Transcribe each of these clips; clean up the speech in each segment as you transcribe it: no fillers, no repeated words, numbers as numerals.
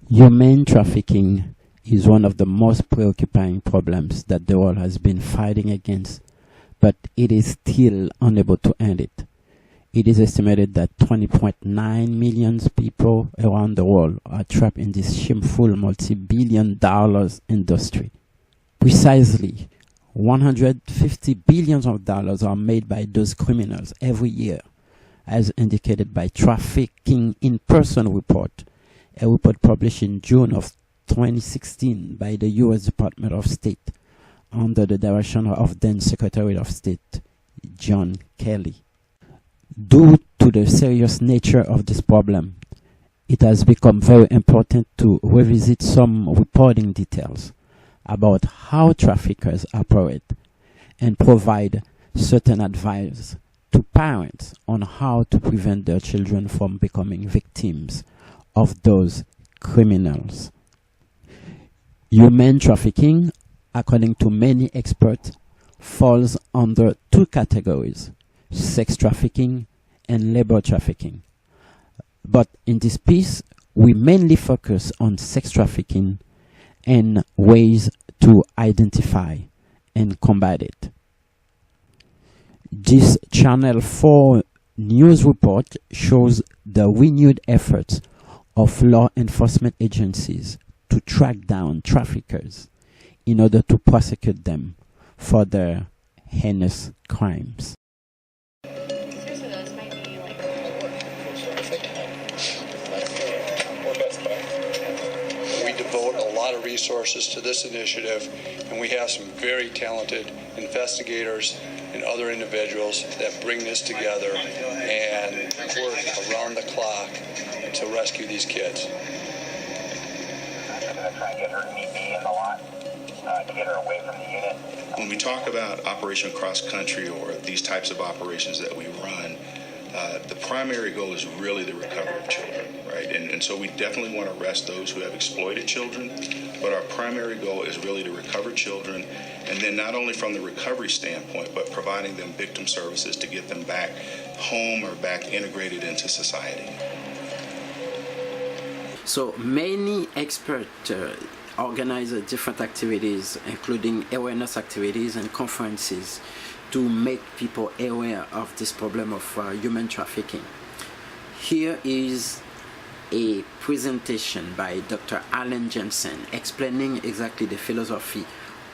Human trafficking is one of the most preoccupying problems that the world has been fighting against, but it is still unable to end it. It is estimated that 20.9 million people around the world are trapped in this shameful multi-billion-dollar industry. Precisely, $150 billion are made by those criminals every year, as indicated by Trafficking in Person report, a report published in June of 2016 by the U.S. Department of State under the direction of then Secretary of State John Kelly. Due to the serious nature of this problem, it has become very important to revisit some reporting details about how traffickers operate and provide certain advice to parents on how to prevent their children from becoming victims of those criminals. Human trafficking, according to many experts, falls under two categories: sex trafficking and labor trafficking. But in this piece, we mainly focus on sex trafficking and ways to identify and combat it. This Channel 4 news report shows the renewed efforts of law enforcement agencies to track down traffickers in order to prosecute them for their heinous crimes. We devote a lot of resources to this initiative, and we have some very talented investigators and other individuals that bring this together and work around the clock to rescue these kids. I'm going to try and get her knee in the lot to get her away from the unit. When we talk about Operation Cross Country or these types of operations that we run, the primary goal is really the recovery of children, right? And so we definitely want to arrest those who have exploited children, but our primary goal is really to recover children, and then not only from the recovery standpoint, but providing them victim services to get them back home or back integrated into society. So many experts organize different activities, including awareness activities and conferences, to make people aware of this problem of human trafficking. Here is a presentation by Dr. Alan Jensen explaining exactly the philosophy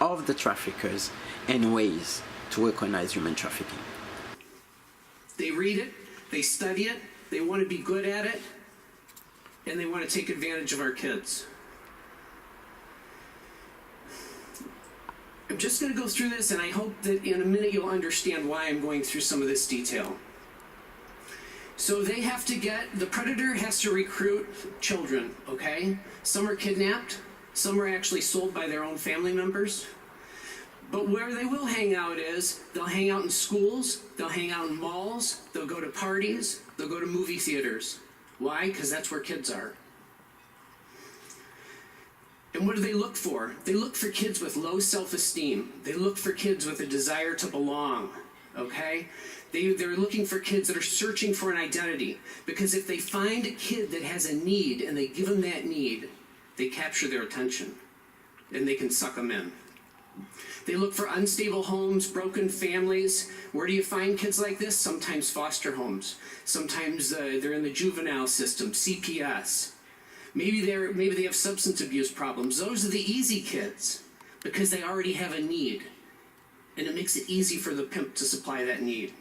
of the traffickers and ways to recognize human trafficking. They read it, they study it, they want to be good at it, and they want to take advantage of our kids. I'm just going to go through this, and I hope that in a minute you'll understand why I'm going through some of this detail. So they have to the predator has to recruit children, okay? Some are kidnapped, some are actually sold by their own family members. But where they will hang out is, they'll hang out in schools, they'll hang out in malls, they'll go to parties, they'll go to movie theaters. Why? Because that's where kids are. And what do they look for? They look for kids with low self-esteem. They look for kids with a desire to belong, okay? They're looking for kids that are searching for an identity. Because if they find a kid that has a need and they give them that need, they capture their attention and they can suck them in. They look for unstable homes, broken families. Where do you find kids like this? Sometimes foster homes. Sometimes they're in the juvenile system, CPS. Maybe they have substance abuse problems. Those are the easy kids because they already have a need. And it makes it easy for the pimp to supply that need.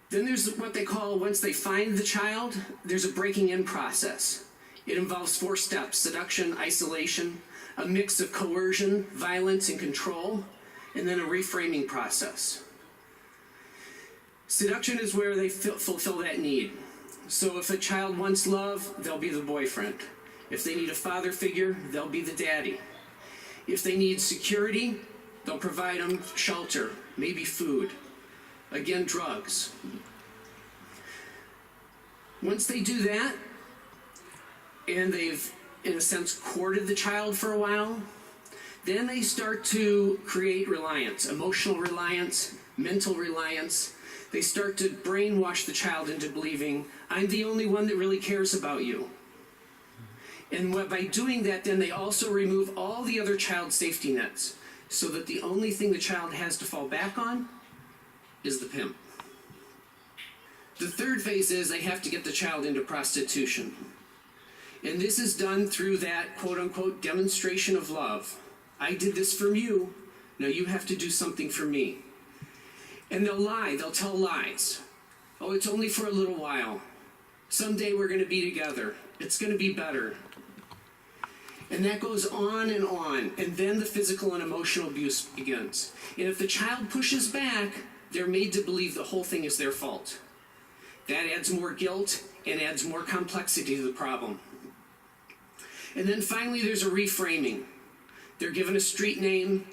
Then there's what they call, once they find the child, there's a breaking in process. It involves 4 steps: seduction, isolation, a mix of coercion, violence, and control, and then a reframing process. Seduction is where they fulfill that need. So if a child wants love, they'll be the boyfriend. If they need a father figure, they'll be the daddy. If they need security, they'll provide them shelter, maybe food. Again, drugs. Once they do that, and they've, in a sense, courted the child for a while, then they start to create reliance, emotional reliance, mental reliance. They start to brainwash the child into believing, I'm the only one that really cares about you. And by doing that, then they also remove all the other child safety nets, so that the only thing the child has to fall back on is the pimp. The third phase is they have to get the child into prostitution. And this is done through that quote-unquote demonstration of love. I did this for you, now you have to do something for me. And they'll lie, they'll tell lies. Oh, it's only for a little while. Someday we're going to be together. It's going to be better. And that goes on, and then the physical and emotional abuse begins. And if the child pushes back, they're made to believe the whole thing is their fault. That adds more guilt and adds more complexity to the problem. And then finally there's a reframing. They're given a street name.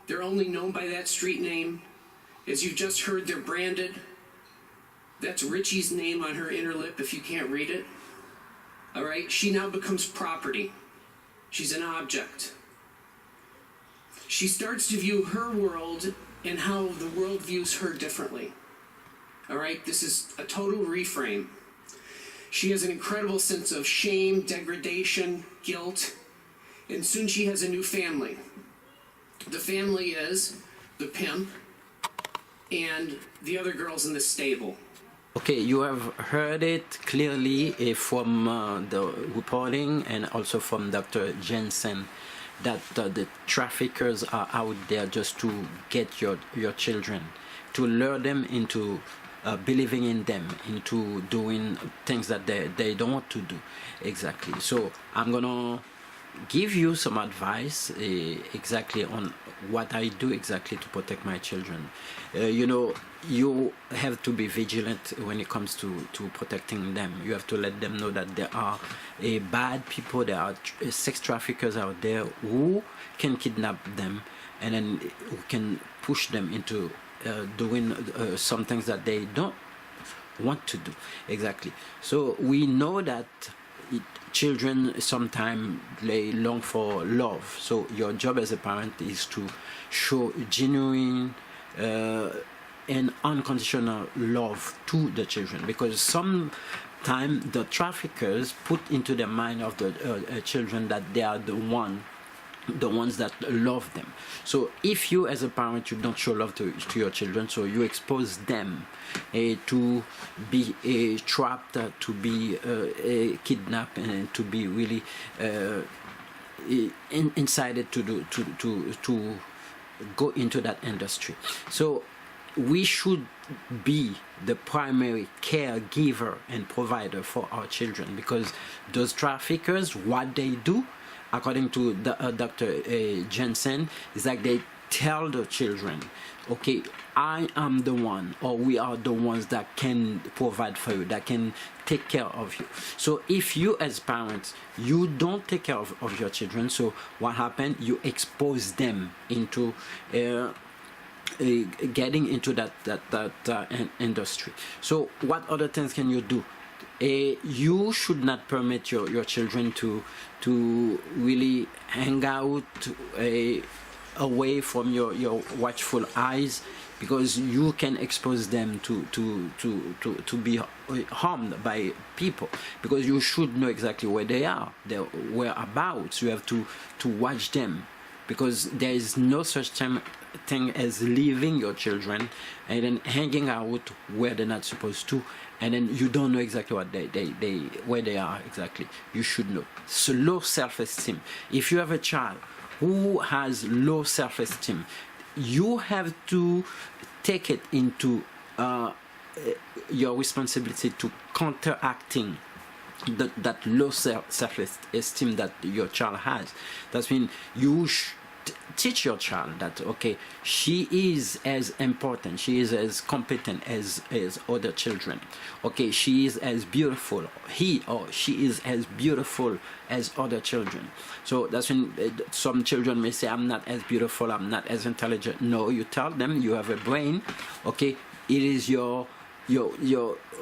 They're only known by that street name. As you just heard, they're branded. That's Richie's name on her inner lip if you can't read it. All right, she now becomes property. She's an object. She starts to view her world and how the world views her differently. All right, this is a total reframe. She has an incredible sense of shame, degradation, guilt, and soon she has a new family. The family is the pimp and the other girls in the stable. Okay, you have heard it clearly from the reporting and also from Dr. Jensen that the traffickers are out there just to get your children, to lure them into believing in them, into doing things that they don't want to do. Exactly. So I'm gonna give you some advice exactly on what I do exactly to protect my children. You know, you have to be vigilant when it comes to protecting them. You have to let them know that there are bad people, there are sex traffickers out there who can kidnap them and then who can push them into doing some things that they don't want to do. Exactly. So we know that children sometimes they long for love. So your job as a parent is to show genuine and unconditional love to the children, because sometimes the traffickers put into the mind of the children that they are the ones that love them. So if you as a parent you don't show love to your children, so you expose them to be trapped, to be kidnapped, and to be really incited to go into that industry. So we should be the primary caregiver and provider for our children, because those traffickers, what they do, according to Dr. Jensen, is like they tell the children, okay, I am the one, or we are the ones that can provide for you, that can take care of you. So if you as parents, you don't take care of your children, so what happened? You expose them into getting into that industry. So what other things can you do? You should not permit your children to really hang out away from your watchful eyes, because you can expose them to be harmed by people, because you should know exactly where they are, their whereabouts. You have to watch them, because there is no such thing as leaving your children and then hanging out where they're not supposed to, and then you don't know exactly what where they are exactly. You should know. So low self-esteem. If you have a child who has low self-esteem, you have to take it into your responsibility to counteracting that low self-esteem that your child has. That means you teach your child that, okay, she is as important, she is as competent as other children. Okay, she is as beautiful, he or she is as beautiful as other children. So that's when some children may say, I'm not as beautiful, I'm not as intelligent. No, you tell them you have a brain. Okay, it is your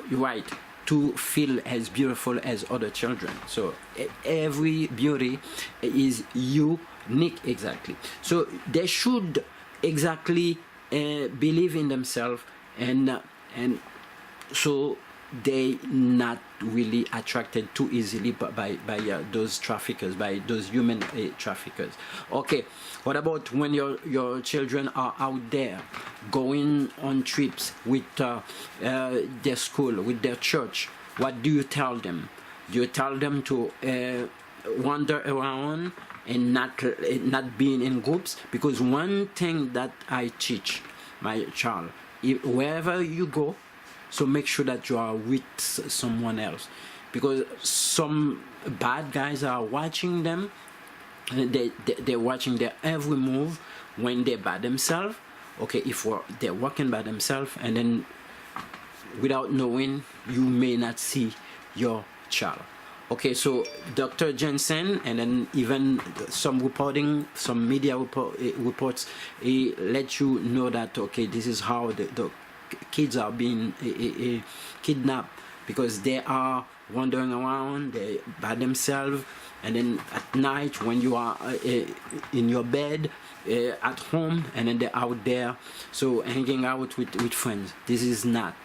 right to feel as beautiful as other children. So every beauty is unique, exactly. So they should exactly believe in themselves, and so they not really attracted too easily by those traffickers, by those human traffickers. Okay, what about when your children are out there going on trips with their school, with their church? What do you tell them? Do you tell them to wander around and not being in groups? Because one thing that I teach my child, wherever you go, so make sure that you are with someone else, because some bad guys are watching them. They're watching their every move when they're by themselves. Okay, if they're walking by themselves, and then without knowing, you may not see your child. Okay, so Dr. Jensen, and then even some media reports, let you know that, okay, this is how the kids are being kidnapped, because they are wandering around by themselves, and then at night when you are in your bed at home, and then they're out there, so hanging out with friends. This is not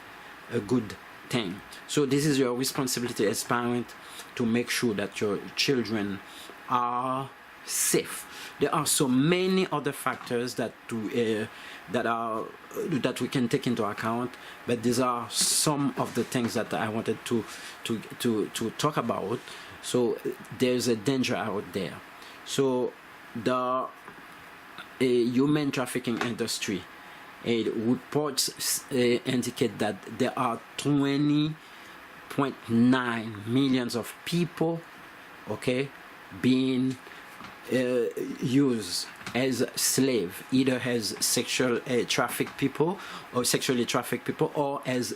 a good thing. So this is your responsibility as parent, to make sure that your children are safe. There are so many other factors that we can take into account, but these are some of the things that I wanted to talk about. So there's a danger out there. So the human trafficking industry, reports indicate that there are 20.9 millions of people, okay, being used as slave, either as sexually trafficked people, or as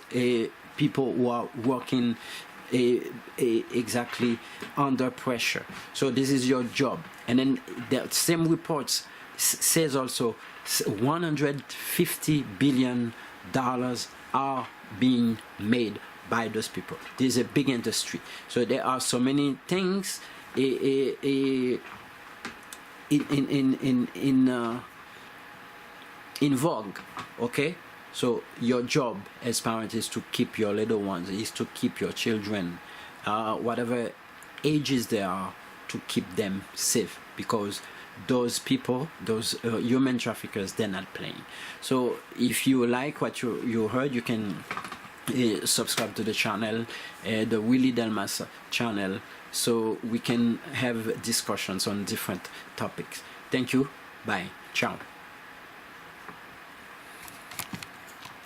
people who are working exactly under pressure. So this is your job. And then the same reports says also $150 billion are being made by those people. This is a big industry. So there are so many things in vogue. Okay, so your job as parents is to keep your little ones, is to keep your children, whatever ages they are, to keep them safe, because those people, those human traffickers, they're not playing. So if you like what you heard, you can subscribe to the channel, the Willie Delmas channel, so we can have discussions on different topics. Thank you. Bye. Ciao.